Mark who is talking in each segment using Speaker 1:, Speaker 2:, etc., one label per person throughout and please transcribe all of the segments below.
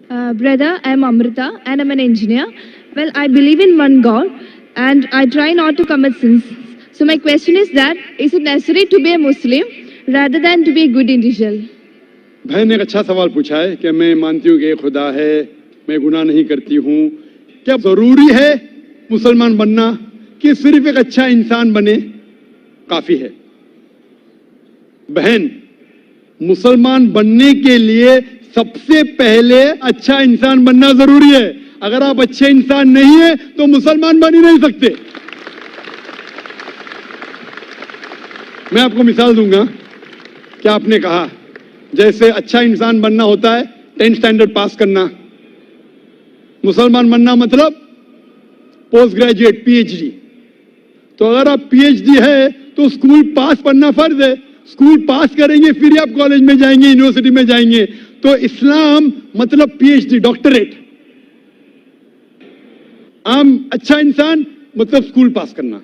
Speaker 1: Brother, I am Amrita and I'm an engineer. Well, I believe in one God and I try not to commit sins. So my question is that, is it necessary to be a Muslim rather than to be a good individual?
Speaker 2: बहन ने एक अच्छा सवाल पूछा है कि मैं मानती हूँ कि एक खुदा है, मैं गुनाह नहीं करती हूँ, क्या जरूरी है मुसलमान बनना कि सिर्फ एक अच्छा इंसान बने काफी है? बहन, मुसलमान बनने के लिए सबसे पहले अच्छा इंसान बनना जरूरी है। अगर आप अच्छे इंसान नहीं है तो मुसलमान बन ही नहीं सकते। मैं आपको मिसाल दूंगा कि आपने कहा जैसे अच्छा इंसान बनना होता है 10th स्टैंडर्ड पास करना, मुसलमान बनना मतलब पोस्ट ग्रेजुएट पीएचडी। तो अगर आप पीएचडी है तो स्कूल पास पढ़ना फर्ज है, स्कूल पास करेंगे फिर आप कॉलेज में जाएंगे, यूनिवर्सिटी में जाएंगे। तो इस्लाम मतलब पीएचडी, डॉक्टरेट। आम अच्छा इंसान मतलब स्कूल पास करना।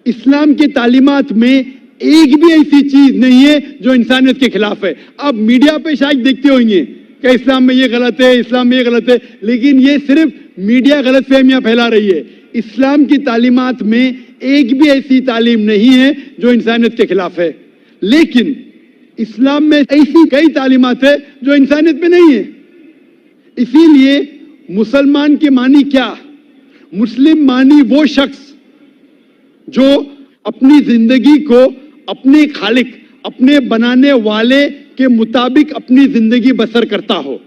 Speaker 2: इस्लाम की तालीमात में एक भी ऐसी चीज नहीं है जो इंसानियत के खिलाफ है। आप मीडिया पे शायद देखते होंगे कि इस्लाम में ये गलत है, इस्लाम में ये गलत है, लेकिन ये सिर्फ मीडिया गलत फहमियां फैला रही है। इस्लाम की तालीमात में एक भी ऐसी तालीम नहीं है जो इंसानियत के खिलाफ है, लेकिन इस्लाम में ऐसी कई तालीमात है जो इंसानियत में नहीं है। इसीलिए मुसलमान के मानी क्या? मुस्लिम मानी वो शख्स जो अपनी जिंदगी को अपने खालिक, अपने बनाने वाले के मुताबिक अपनी जिंदगी बसर करता हो।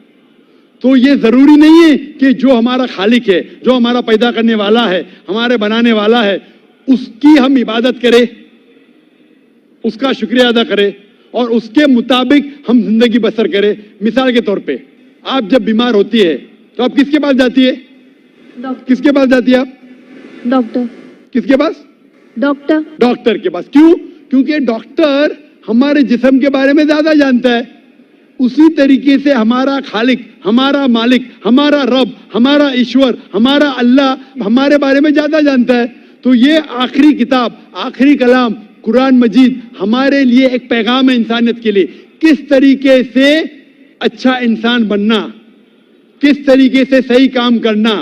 Speaker 2: तो ये जरूरी नहीं है कि जो हमारा खालिक है, जो हमारा पैदा करने वाला है, हमारे बनाने वाला है, उसकी हम इबादत करें, उसका शुक्रिया अदा करें और उसके मुताबिक हम जिंदगी बसर करें। मिसाल के तौर पे आप जब बीमार होती है तो आप किसके पास जाती है? किसके पास जाती है आप?
Speaker 1: डॉक्टर।
Speaker 2: किसके पास?
Speaker 1: डॉक्टर।
Speaker 2: डॉक्टर के पास। क्यों? क्योंकि डॉक्टर हमारे जिस्म के बारे में ज्यादा जानता है। उसी तरीके से हमारा खालिक, हमारा मालिक, हमारा रब, हमारा ईश्वर, हमारा अल्लाह हमारे बारे में ज्यादा जानता है। तो ये आखिरी किताब, आखिरी कलाम कुरान मजीद हमारे लिए एक पैगाम है इंसानियत के लिए। किस तरीके से अच्छा इंसान बनना, किस तरीके से सही काम करना,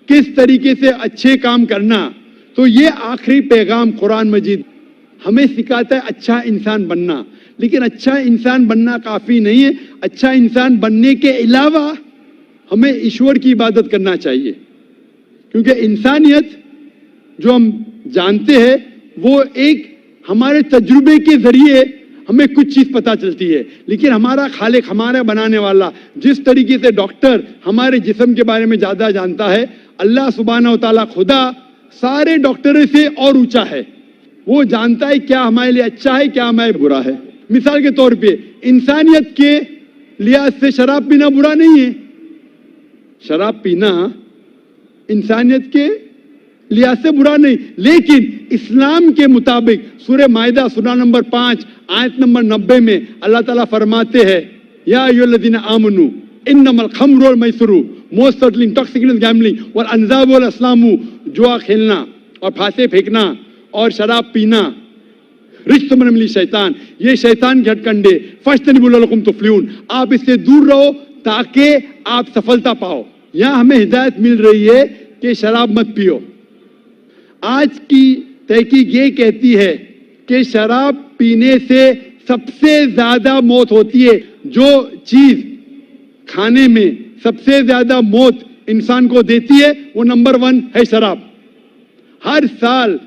Speaker 2: किस तरीके से अच्छे काम करना, तो ये आखिरी पैगाम कुरान मजीद हमें सिखाता है अच्छा इंसान बनना। लेकिन अच्छा इंसान बनना काफी नहीं है। अच्छा इंसान बनने के अलावा हमें ईश्वर की इबादत करना चाहिए, क्योंकि इंसानियत जो हम जानते हैं वो एक हमारे तजुर्बे के जरिए हमें कुछ चीज पता चलती है, लेकिन हमारा खालिक, हमारा बनाने वाला, जिस तरीके से डॉक्टर हमारे जिस्म के बारे में ज्यादा जानता है, अल्लाह सुब्हानहू व तआला खुदा सारे डॉक्टरों से और ऊंचा है। वो जानता है क्या हमारे लिए अच्छा है, क्या हमारे बुरा है। मिसाल के तौर पे इंसानियत के लिहाज से शराब पीना बुरा नहीं है। शराब पीना इंसानियत के लिहाज से बुरा नहीं, लेकिन इस्लाम के मुताबिक सूरह माइदा सूरा नंबर 5 आयत नंबर 90 में अल्लाह ताला फरमाते हैं, या अय्युहल्लज़ीना आमनू इन्नमल खम्रु वल मैसरू मोस्ट सर्टनली इंटॉक्सिकेंट गैम्बलिंग वल अंज़ाब वल अस्लामु, जुआ खेलना और फांसे फेंकना और शराब पीना रिज्सुम मिनल शैतान, ये शैतान के हथकंडे, फज्तनिबू लअल्लकुम तुफ्लिहून, आप इससे दूर रहो ताकि आप सफलता पाओ। यहाँ हमें हिदायत मिल रही है कि शराब मत पियो। आज की तहकीक ये कहती है कि शराब पीने से सबसे ज्यादा मौत होती है। जो चीज खाने में सबसे ज्यादा मौत इंसान को देती है वो नंबर 1 है शराब। हर साल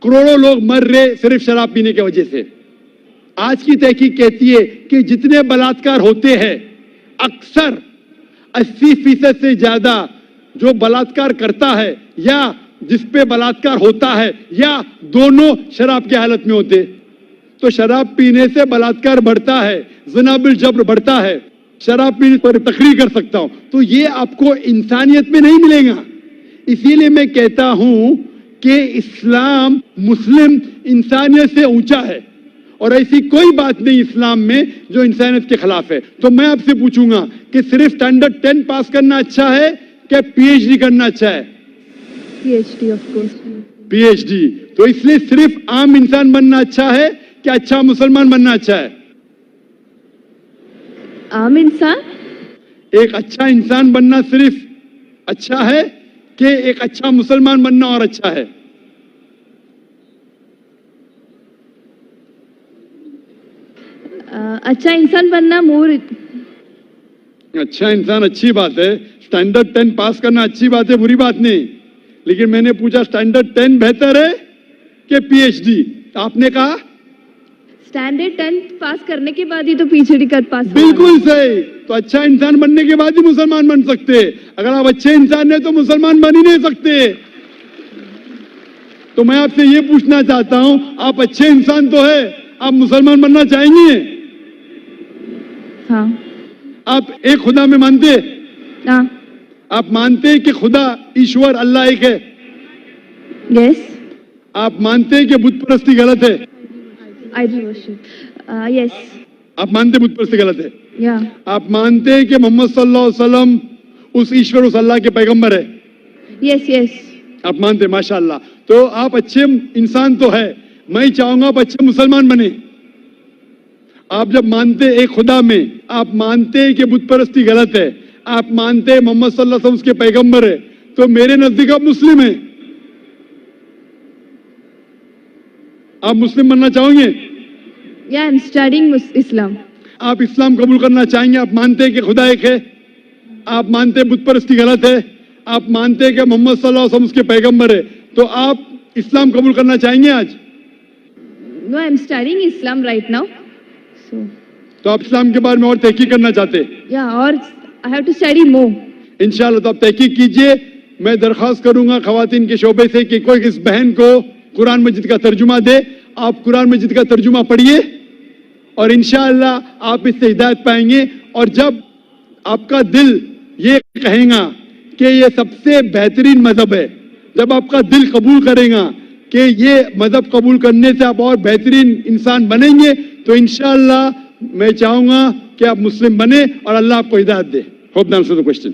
Speaker 2: करोड़ों लोग मर रहे सिर्फ शराब पीने की वजह से। आज की तहकीक कहती है कि जितने बलात्कार होते हैं अक्सर 80% से ज्यादा जो बलात्कार करता है या जिस पे बलात्कार होता है या दोनों शराब की हालत में होते। तो शराब पीने से बलात्कार बढ़ता है, ज़िना बिल जब्र बढ़ता है। शराब पीने पर तकरीर कर सकता हूं, तो ये आपको इंसानियत में नहीं मिलेगा। इसीलिए मैं कहता हूं कि इस्लाम मुस्लिम इंसानियत से ऊंचा है और ऐसी कोई बात नहीं इस्लाम में जो इंसानियत के खिलाफ है। तो मैं आपसे पूछूंगा कि सिर्फ स्टैंडर्ड 10 पास करना अच्छा है क्या पीएचडी करना अच्छा है?
Speaker 1: PhD of course.
Speaker 2: पीएचडी। तो इसलिए सिर्फ आम इंसान बनना अच्छा है क्या अच्छा मुसलमान बनना अच्छा है?
Speaker 1: आम इंसान।
Speaker 2: ایک اچھا انسان بننا صرف اچھا ہے کہ ایک اچھا مسلمان بننا اور اچھا ہے؟
Speaker 1: اچھا انسان بننا مور.
Speaker 2: اچھا انسان اچھی بات ہے, اسٹینڈرڈ 10 پاس کرنا اچھی بات ہے, بری بات نہیں, لیکن میں نے پوچھا اسٹینڈرڈ 10 بہتر ہے کہ پی ایچ ڈی؟ آپ نے کہا
Speaker 1: اسٹینڈرڈ 10 پاس کرنے کے بعد ہی تو پی ایچ ڈی کر پاس.
Speaker 2: بالکل صحیح. تو اچھا انسان بننے کے بعد ہی مسلمان بن سکتے. اگر آپ اچھے انسان ہیں تو مسلمان بن ہی نہیں سکتے. تو میں آپ سے یہ پوچھنا چاہتا ہوں, آپ اچھے انسان تو ہے, آپ مسلمان بننا چاہیں گے؟
Speaker 1: ہاں.
Speaker 2: آپ ایک خدا میں مانتے؟
Speaker 1: ہاں.
Speaker 2: آپ مانتے ہیں کہ خدا ایشور اللہ ایک ہے؟
Speaker 1: یس.
Speaker 2: آپ مانتے ہیں کہ بت پرستی غلط ہے؟
Speaker 1: Idol worship. یس.
Speaker 2: آپ مانتے بت پرستی غلط ہے؟
Speaker 1: یا.
Speaker 2: آپ مانتے ہیں کہ محمد صلی اللہ علیہ وسلم اس ایشور اس اللہ کے پیغمبر ہے؟
Speaker 1: یس یس.
Speaker 2: آپ مانتے, ماشاء اللہ. تو آپ اچھے انسان تو ہے, میں چاہوں گا آپ اچھے مسلمان بنے. آپ جب مانتے ایک خدا میں, آپ مانتے کہ بت پرستی غلط ہے, آپ مانتے محمد صلی اللہ علیہ وسلم اس کے پیغمبر ہے, تو میرے نزدیک آپ مسلم ہیں. آپ مسلم بننا چاہیں گے؟
Speaker 1: یا آئی ایم اسٹڈینگ اسلام.
Speaker 2: آپ اسلام قبول کرنا چاہیں گے؟ آپ مانتے کہ خدا ایک ہے, آپ مانتے بت پرستی غلط ہے, آپ مانتے کہ محمد صلی اللہ علیہ وسلم اس کے پیغمبر ہے, تو آپ اسلام قبول کرنا چاہیں گے آج؟
Speaker 1: No, I am studying Islam right now.
Speaker 2: تو آپ اسلام کے بارے میں اور تحقیق کرنا چاہتے؟
Speaker 1: یا, اور آئی ہیو ٹو اسٹڈی مور.
Speaker 2: انشاءاللہ. تو آپ تحقیق کیجئے. میں درخواست کروں گا خواتین کے شعبے سے کہ کوئی اس بہن کو قرآن مجید کا ترجمہ دے. آپ قرآن مجید کا ترجمہ پڑھیے اور انشاءاللہ آپ اس سے ہدایت پائیں گے. اور جب آپ کا دل یہ کہیں گا کہ یہ سب سے بہترین مذہب ہے, جب آپ کا دل قبول کرے گا کہ یہ مذہب قبول کرنے سے آپ اور بہترین انسان بنیں گے, تو انشاءاللہ میں چاہوں گا کہ آپ مسلم بنے اور اللہ آپ کو ہدایت دے. Hope that answers the question.